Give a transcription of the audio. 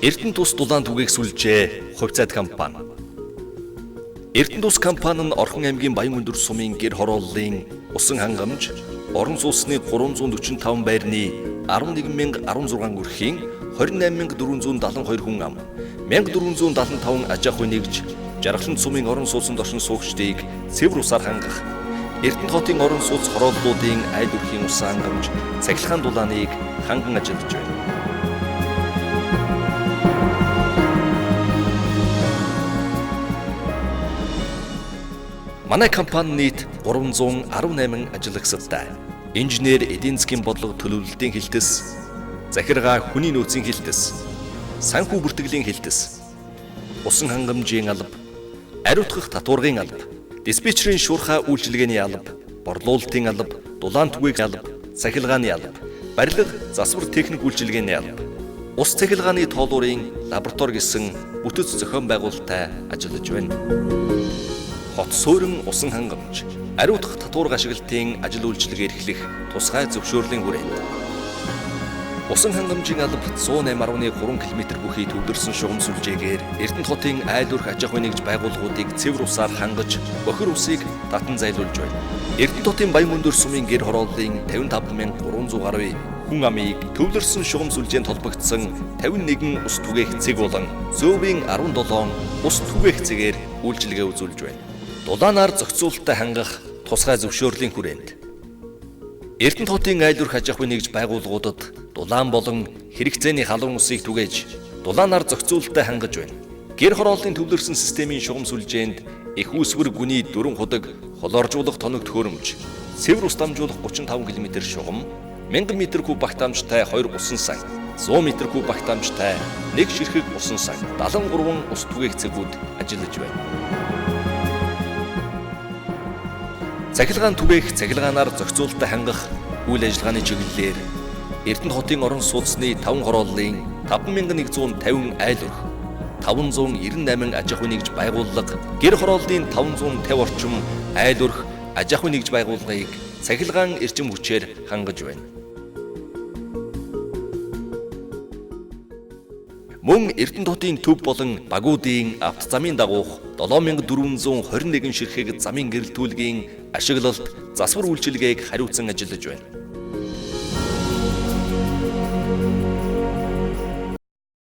Эрдэнэ тус дулаан түгээх сүлжээ хувьцаат компани. Эрдэнэ тус компани нь Орхон аймгийн Баян-Өндөр сумын гэр хорооллын усан хангамж, орон сууцны 345 байрны 11,016 өрхийн 28,472 хүн ам, 1,475 аж ахуй нэгж, Жаргалант сумын орон сууцнд оршин суугчдыг цэвэр усаар хангах, Эрдэнэ хотын орон сууц хорооллуудын айл өрхийн усан хангамж, цахилгаан дулааныг ханган ажиллаж байна. Манай компани нийт 318 ажиллагчтай. Инженер эдийн засгийн бодлого төлөвлөлтийн хэлтэс, захиргаа хүний нөөцийн хэлтэс, санхүү бүртгэлийн хэлтэс, усан хангамжийн алба, ариутгах татваргын алба, диспетчерийн шуурхай үйлчилгээний алба, борлуулалтын алба, дулаан түгээх алба, цахилгааны алба, барилга, засвар техник үйлчилгээний алба, ус цахилгааны тоолуурын лаборатори гэсэн бүтэц зохион байгуулалттай ажиллаж байна. Хот суурин усан хангамж, ариутгах татвар ашиглалтын ажил үйлчилгээ эрхлэх тусгай зөвшөөрлийн хүрээнд. Усан хангамжийн алба 108.3 км бүхий төвлөрсөн шугам сүлжээгээр Эрдэнэ хотын айл өрх аж ахуй нэгж байгууллагуудыг цэвэр усаар хангаж, бохир усыг татан зайлуулж байна. Эрдэнэ хотын Баян-Өндөр сумын гэр хорооллын 55,300 гаруй хүн амыг төвлөрсөн шугам сүлжээнд холбогдсон 51 ус түгээх цэг болон зөөвийн 17 ус түгээх цэгээр үйлчилгээ үзүүлж байна. Дулаанаар зохицуулалттай хангах тусгай зөвшөөрлийн хүрээнд. Эрдэнэ хотын айл өрх аж ахуй нэгж байгууллагуудад дулаан болон хэрэгцээний халуун усыг түгээж дулаанаар зохицуулалттай хангаж байна. Гэр хорооллын төвлөрсөн системийн шугам сүлжээнд их үүсвэр гүний 4 худаг холооржуулах тоног төхөөрөмж, цэвэр ус дамжуулах 35 км шугам, 1000 м3 багтаамжтай 2 усан сан, 100 м3 багтаамжтай 1 ширхэг усан сан, 73 ус түгээх цэгүүд ажиллаж байна. Цахилгаан түгээх цахилгаанаар зохицуулалттай хангах үйл ажиллагааны чиглэлээр Эрдэнэ хотын орон сууцны 5 хорооллын 5150 айл өрх, 598 аж ахуй нэгж байгууллага, гэр хорооллын 550 орчим айл өрх аж ахуй нэгж байгууллагыг цахилгаан эрчим хүчээр хангаж байна. Мөн Эрдэнэ хотын төв болон багуудын авто замын дагуух 7421 ширхэг замын гэрэлтүүлгийн ашиглалт засвар үйлчилгээг хариуцсан ажиллаж байна.